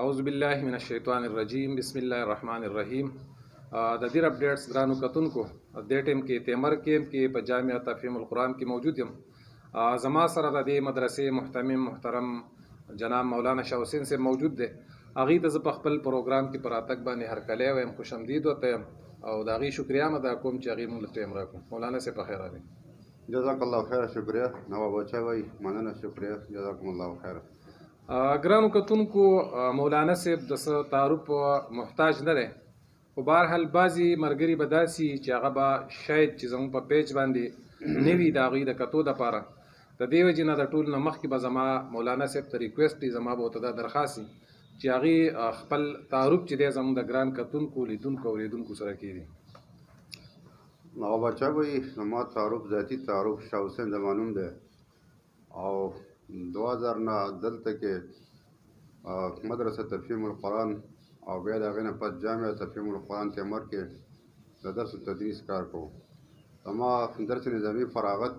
اعوذ بالله من الشیطان الرجیم بسم الله الرحمن الرحیم. د دې اپډیټس ګرانو کتونکو د ټیم کې تیمر کې په جامعه تفهیم القرآن کې موجود یم. زما سره د دې مدرسې محترم جناب مولانا شاه حسین سے موجود دی. هغې ته زه په خپل پروګرام کې په راتګ باندې هرکلی وایم، خوش امدید ورته یم او د هغې شکریه هم ادا کوم چې هغې موږ له ټیم راکړو. مولانا صاحب په خیر راغلی. جزاک الله خیر. شکریه نواب بچا وای مننه. شکریه جزاکم الله خیر. ګرانو کتونکو مولانا صاحب د څه تعارف محتاج نه دی، خو بهرحال بعضې ملګري به داسي چې هغه به شاید چې زموږ په پیج باندې نه وي د هغوی د کتو دپاره. د دې وجې نه د ټول نه مخکې به زما مولانا صاحب ته ریکویسټ دی، زما به ورته دا درخواست وي چې هغې خپل تعارف چې دی زموږ د ګران کتونکو لیدونکو او اورېدونکو سره کړي. نواب بچا وای زما تعارف ذاتي تعارف شاه حسین زما نوم دی او 2000 نه دلته کې مدرسه تفهیم القرآن او بیا د هغې نه پس جامعه تفهیم القرآن تیمر کې د درس تدریس کار کوو. زما درس نظامي فراغت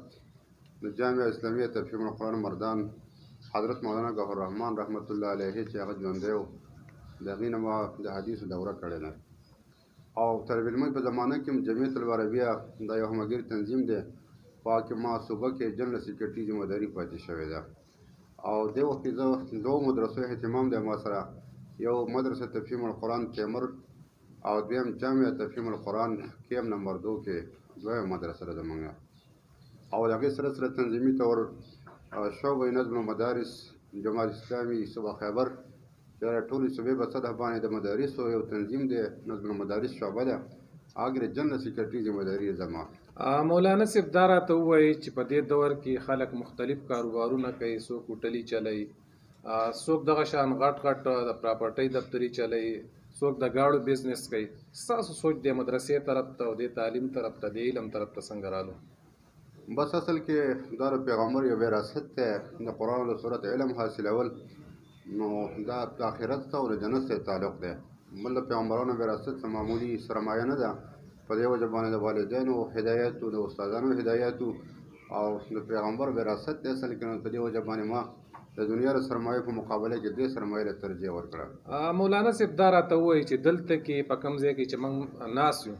د جامعه اسلامیه تفهیم القرآن مردان حضرت مولانا غفور الرحمن رحمت الله علیه چې هغه ژوندی و، د هغې نه ما د حدیثو دوره کړې ده او طالب علمۍ په زمانه کې جمعیت العربیه دا یو همغږي تنظیم دی، په هغه کې ما صوبه کې جنرال سیکرټري ذمهداري پاتې شوې ده او دې وخت کې زه دوو مدرسو اهتمام دی ما سره، یو مدرسه تفهیم القرآن تیمر او دویم جامعه تفهیم القرآن کیم نمبر 2 کې دویم مدرسه ده زموږ او د هغې سره سره تنظیمي طور شعبه نظم المدارس جماعت اسلامي صوبه خیبر چې ټولې صوبې په سطح باندې د مدارسو یو تنظیم دی، نظم المدارس شعبه ده، هغې جنرال سیکرټري ذمهداري زما. مولانا صاحب دا راته ووایي چې په دې دور کې خلک مختلف کاروبارونه کوي، څوک هوټلي چلوي، څوک دغه شان غټ د پراپرټۍ دفتري چلوي، څوک د ګاړو بزنس کوي. ستاسو سوچ د مدرسې طرف ته او د تعلیم طرف ته د علم طرف ته څنګه رالو؟ بس اصل کې دا د پیغمبر یو وراثت دی، د قرآن او سورت علم حاصلول، نو دا د آخرت ته او د جنت سره تعلق دی. بل د پیغمبرانو وراثت معمولي سرمایه نه ده، په دې وجه باندې د والدینو هدایاتو د استادانو هدایاتو او د پیغمبر وراثت دی. اصل کې نو په دې وجه باندې ما د دنیا د سرمایې په مقابله کې دې سرمایې له ترجیح ورکړه. مولانا صاحب دا راته ووایي چې دلته کې په کوم ځای کې چې موږ ناست یو،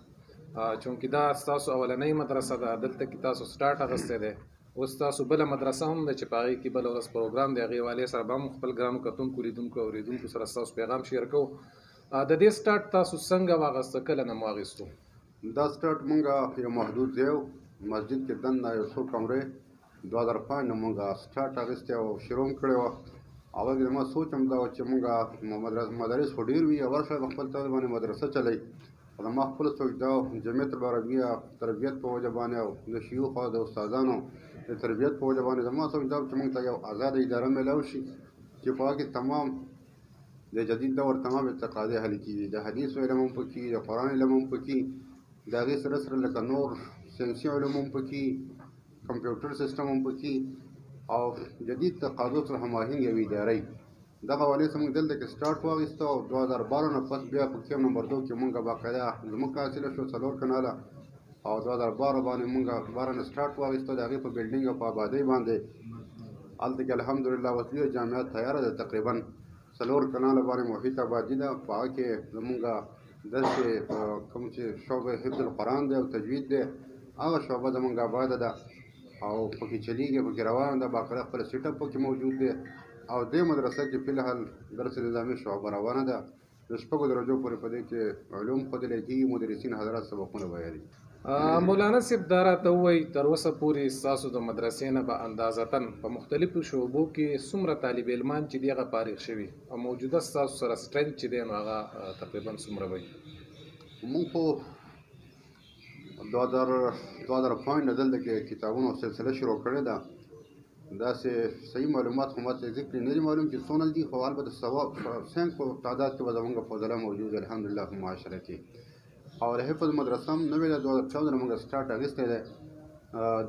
چونکې دا ستاسو اولنۍ مدرسه ده، دلته کې تاسو سټارټ اخیستی دی، اوس تاسو بله مدرسه هم ده چې په هغې کې بله ورځ پروګرام دی، هغې حوالې سره به هم خپل ګرانو کتونکو لیدونکو او اورېدونکو سره ستاسو پیغام شیر کوو. د دې سټارټ تاسو څنګه واخیسته، کله نه مو اخیستو؟ دا سټارټ مونږ یو محدود ځای مسجد کې دننه یو څو کمرې 2005 نه مونږ سټارټ اخیستی او شروع هم کړې وه. اول کې زما سوچ هم دا و چې مونږ مدارس خو ډېر وي، ورشه په خپل طرز باندې مدرسه چلی، او زما خپل سوچ دا و جمعیت العربیه تربیت په وجه باندې او د شیوخ او د استادانو د تربیت په وجه باندې زما سوچ دا و چې مونږ ته یو آزاده اداره میلاو شي چې په هغه کې تمام د جدید دور تمام تقاضې حل کېږي، د حدیثو علم هم پکې، د قرآن علم هم پکې، د هغې سره سره لکه نور ساینسي علوم هم پکې، کمپیوټر سیسټم هم پکې او جدید تقاضو سره هماهنګ یوې ادارې. دغه حوالې سره موږ دلته کې سټارټ واخیسته او 2012 نه پس بیا په کیم نمبر 2 کې مونږ باقاعده ځمکه حاصله شوه 4 کناله او 2012 باندې مونږ 12 نه سټارټ واخیسته د هغې په بلډینګ او په آبادۍ باندې. هلته کې الحمدلله وسلي جامعه تیاره ده، تقریبا 4 کناله باندې محیط آبادي ده، په هغه کې زمونږ داسې کوم چې شعبه حفظ القرآن دی او تجوید دی، هغه شعبه زمونږ آباده ده او پکې چلیږي، پکې روان ده، باقاعده خپل سیټ اپ پکې موجود دی او دې مدرسه کې فی الحال درس نظامي شعبه روانه ده، د 6 درجو پورې په دې کې علوم ښودلی کېږي، مدرسین حضرات سبقونه بیانوي. مولانا صاحب دا راته ووایي تر اوسه پورې ستاسو د مدرسې نه به اندازتاً په مختلفو شعبو کې څومره طالب علمان چې دي هغه فارغ شوي او موجوده ستاسو سره سټرنث چې دی نو هغه تقریبا څومره وي؟ مونږ خو 2005 نه دلته کې کتابونو سلسله شروع کړې ده، داسې صحیح معلومات خو ماته ذکر نه دي معلوم چې څونه دي، خو البته سوا سیند په تعداد کې به زمونږ فضله موجود الحمدلله په معاشره کې. او د حفظ مدرسه هم نوې ده، 2014 نه مونږ سټارټ اخیستی دی،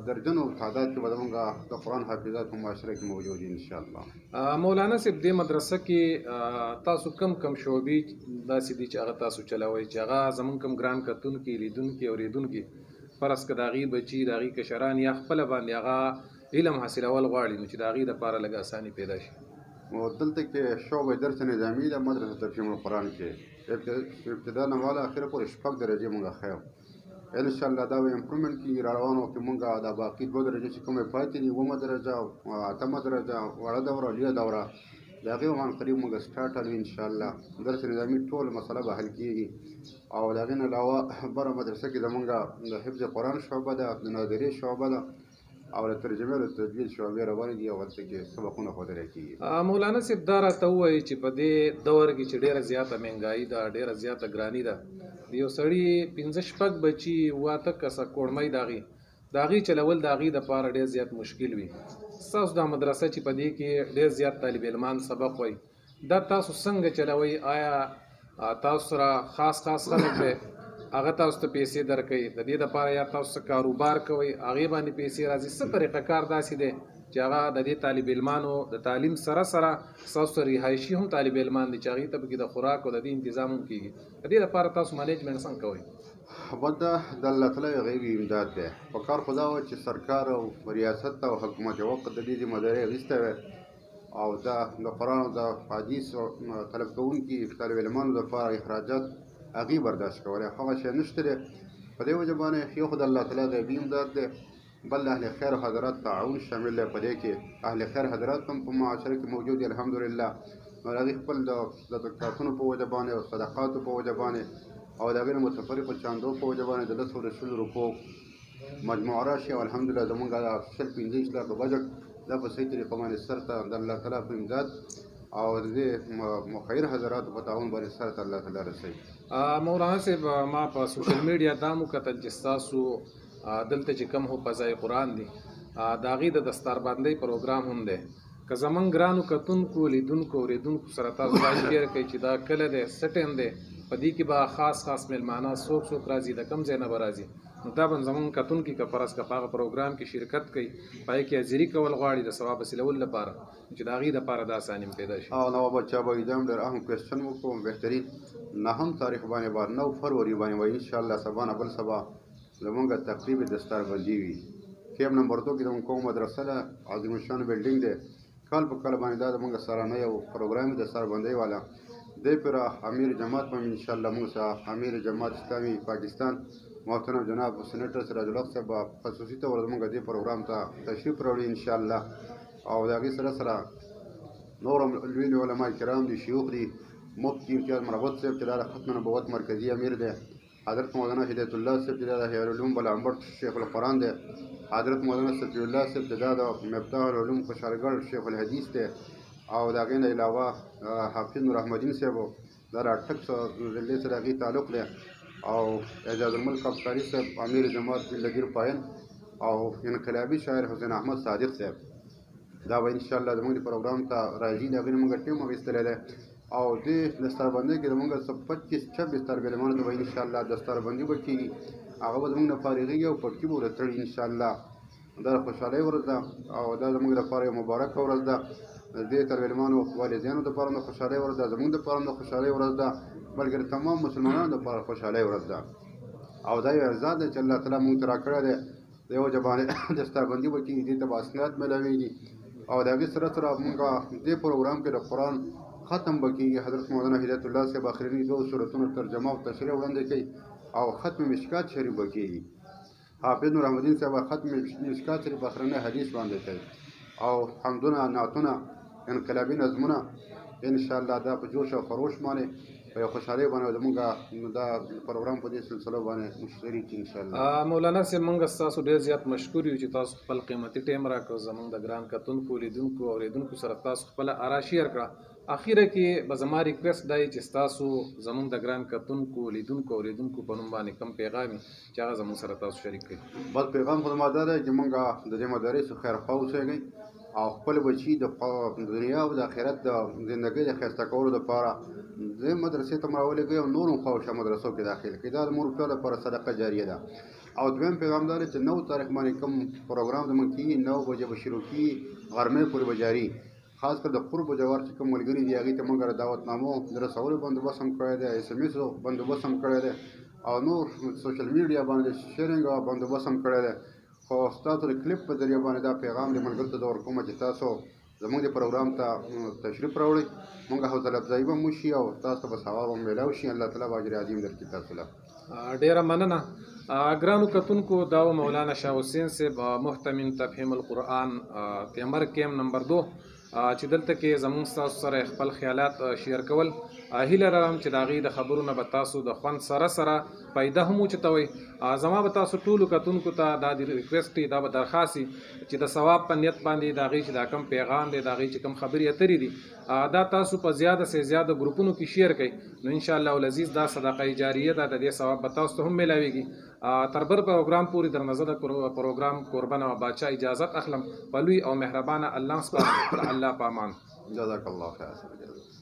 درجنو تعداد کې به زمونږ د قرآن حافظات په معاشره کې موجود دي انشاءالله. مولانا صاحب دې مدرسه کې تاسو کم شعبې داسې دي چې هغه تاسو چلوئ چې هغه زمونږ کم ګران کتونکي لیدونکي اورېدونکي فرض که د هغې بچي د هغې کشران یا خپله باندې هغه علم حاصلول غواړي نو چې د هغې دپاره لږ اساني پیدا شي؟ دلته کې شعبه درس نظامي ده مدرسه ترجمه القرآن کې ابتدا نه والا اخره پورې شپږ درجې مونږ ښیو ان شاء الله دا به امپرومنټ کیږي را روانو کې مونږ دا باقي 2 درجې چې کومې پاتې دي 9 درجه او 8 درجه وړه دوره لویه دوره د هغې عن قریب مونږ سټارټ ان شاء الله درس نظامي ټول مسله به حل کیږي او د هغې نه علاوه بره مدرسه کې زمونږ د حفظ قرآن شعبه ده د ناظري شعبه ده او د ترجمې او تجوید شعبې روانې دي او هلته کې سبقونه ښودلی کېږي. مولانا صاحب دا راته ووایي چې په دې دور کې چې ډېره زیاته مهنګایي ده ډېره زیاته ګراني ده د یو سړي 15 بچي 8 کسه کورمۍ د هغې چلول د هغې دپاره ډېر زیات مشکل وي. ستاسو دا مدرسه چې په دې کې ډېر زیات طالب علمان سبق وایي دا تاسو څنګه چلوئ؟ آیا تاسو سره خاص خلک دی هغه تاسو ته پیسې درکوي د دې دپاره یا تاسو کاروبار کوئ هغې باندې پیسې راځي څه طریقه کار داسې دی چې هغه د دې طالب علمانو د تعلیم سره ستاسو رهایشي هم طالب علمان دي چې هغې ته پکې د خوراک او د دې انتظام هم کېږي د دې دپاره تاسو منیجمنټ څنګه کوئ؟ بده د الله تعالی غیبي امداد دی په کار خو دا وه چې سرکار او ریاست او حکومت وقت د دې ذمهداري اخیستی وی او دا د قرآن او د حدیث طلب کوونکي طالب علمانو دپاره اخراجات هغې برداشت کولی هغه شی نشته دی په دې وجه باندې یو خو د الله تعالی غیبي امداد دی بل د اهل خیر حضرات تعاون شامل دی په دې کې اهل خیر حضرات هم په معاشره کې موجود دي الحمدلله نو د هغې خپل د زکاتونو په وجه باندې او صدقاتو په وجه باندې او د هغې نه متفرقو چاندو په وجه باندې د 200 روپو مجموعه راشي او الحمدلله زمونږ د 15 لکه بجټ دا په صحیح طریقه باندې سر ته د الله تعالی په امداد او د دې مخیر حضراتو په تعاون باندې سر ته الله تعالی رسوي. مولانا صاحب ما په سوشل میډیا دا مو کتل چې ستاسو دلته چې کوم هو فضای قرآن دي د هغې د دستاربندۍ پروګرام هم دی که زمونږ ګرانو کتونکو لیدونکو اورېدونکو سره تاسو دا شیر کوئ چې دا کله دی څه ټایم دی په دې کې به خاص میلمانه څوک راځي د کوم ځای نه به راځي نو دا به زمونږ کتونکي که فرض که په هغه پروګرام کې شرکت کوي په هغې کې حاضري کول غواړي د ثواب حاصلولو لپاره چې د هغې دپاره دا اساني پیدا شي. او نواب بچه به دا هم ډېر اهم کوېسچن وکړو بهترین 9 تاریخ باندې به 9 فروری باندې به انشاءالله سبا نه بل سبا زمونږ تقریب دستاربندي وي. کیمپ نمبر 2 کې زمونږ کوم مدرسه ده عظیم الشان بلډینګ دی کال په کال باندې دا زمونږ سرانه یو پروګرام دی دستاربندۍ والا دی پر امیر جماعت باندې انشاءالله موږ سره امیر جماعت اسلامي پاکستان محترم جناب سینیټر سراج الحق صاحب خصوصي طور زمونږ دې پروګرام ته تشریف راوړي انشاءالله او د هغې سره نور هم لوی علما کرام دي شیوخ دي مفتی امتیاز مرغوت صاحب چې دا د ختم نبوت مرکزي امیر دی حضرت مولانا هدایت الله صاحب چې دا د حیار العلوم بلامبټ شیخ القرآن دی حضرت مولانا صفی الله صاحب چې دا د مفتاح العلوم خوشحالګړ شیخ الحدیث دی او د هغې نه علاوه حافظ نور احمدین صاحب دا د اټک ضلعې سره هغې تعلق دی او اعجاز الملک افطاري صاحب امیر جماعت لګیر پاین او انقلابي شاعر حسین احمد صادق صاحب دا به انشاءالله زموږ د پروګرام ته راځي د هغې نه موږ ټیم اخیستلی دی او دې دستاربندۍ کې زموږ 25-26 طالب علمانو ته به انشاءالله دستاربندي به کېږي هغه به زموږ نه فارغېږي او پټکي به ورتړي انشاءالله دا د خوشحالۍ ورځ ده او دا زموږ لپاره یو مبارکه ورځ ده د دې طالب علمانو والدینو دپاره د خوشحالۍ ورځ ده زموږ دپاره د خوشحالۍ ورځ ده بلکې د تمام مسلمانانو دپاره خوشحالۍ ورځ ده او دا یو اعزاز دی چې الله تعالی موږ ته راکړی دی د یو وجه باندې دستاربندي به کېږي دې ته به اسناد میلاویږي او د هغې سره موږ دې پروګرام کې د قرآن ختم به کېږي حضرت مولانا هدایت الله صاحب آخرني 2 سورتونو ترجمه او تشریح وړاندې کوي او ختم مشکات شریف به کېږي حافظ نور احمدین صاحب ختم مشکات شریف آخرنی حدیث وړاندې کوي او حمدونه نعتونه انقلابي نظمونه انشاءالله دا په جوش او خروش باندې په یو خوشحالۍ باندې زموږ دا پروګرام په دې سلسله باندې مشترک انشاءالله. مولانا صاحب موږ ستاسو ډېر زیات مشکور یو چې تاسو خپل قیمتي ټایم راکړو زموږ د ګران کتونکو لیدونکو اورېدونکو سره تاسو خپله اره شیر کړه. اخیره کې به زما ریکویسټ دی چې ستاسو زموږ د ګران کتونکو لیدونکو اورېدونکو په نوم باندې کوم پیغام وي چې هغه زموږ سره تاسو شریک کړئ. بس پیغام خو زما دا دی چې موږ د دې مدارس خیرخواه اوسېږئ او خپل بچي د دنیا او د آخرت د زندګۍ د ښایسته کولو دپاره دې مدرسې ته راولېږئ او نور هم خواوشا مدرسو کې داخل کړئ دا د مور پلار لپاره صدقه جاریه ده. او دویم پیغام دا دی چې 9 تاریخ باندې کوم پروګرام زموږ کېږي 9 بجې به شروع کېږي غرمې پورې به جاري خاص کر د قرب جوار چې کوم ملګري دي هغې ته موږ دعوتنامو د رسولو بندوبست هم کړی دی SMS بندوبست هم کړی دی او نور سوشل میډیا باندې شیرینګ بندوبست هم کړی دی خو ستاسو د کلیپ په ذریعه باندې دا پیغام د ملګرو ته ورکوم چې تاسو زموږ د پروګرام ته تشریف راوړئ. موږ حوصله افزایي به مو شي او تاسو ته به ثواب هم میلاو شي. الله تعالی به اجر عظیم درکړي تاسو له. ډیره مننه. ګرانو کتونکو دا و مولانا شاه حسین صاحب محتمین تفهیم القرآن تیمر کیم نمبر 2 چې دلته کې زموږ تاسو سره خپل خیالات شیر کول. هیله لرم چې د هغې د خبرو نه به تاسو د خوند سره سره پیدا هم وچتوئ. زما به تاسو ټولو کتونکو ته دا د ریکویسټ دی، دا به درخواست چې د ثواب په نیت باندې د هغې چې دا کم پیغام دی، د هغې چې کم خبرې اترې دي، دا تاسو په زیاده سے زیاده ګروپونو کې شیر کړئ. نو انشاءالله العزیز دا صدقه جاریه ده، د دې ثواب به تاسو ته هم میلاویږي. تر بل پروګرام پورې در نظر د پروګرام قربان او باچا اجازت اخلم. په لوی او مهربانه الله سپارم. الله په امان. جزاک الله خیر.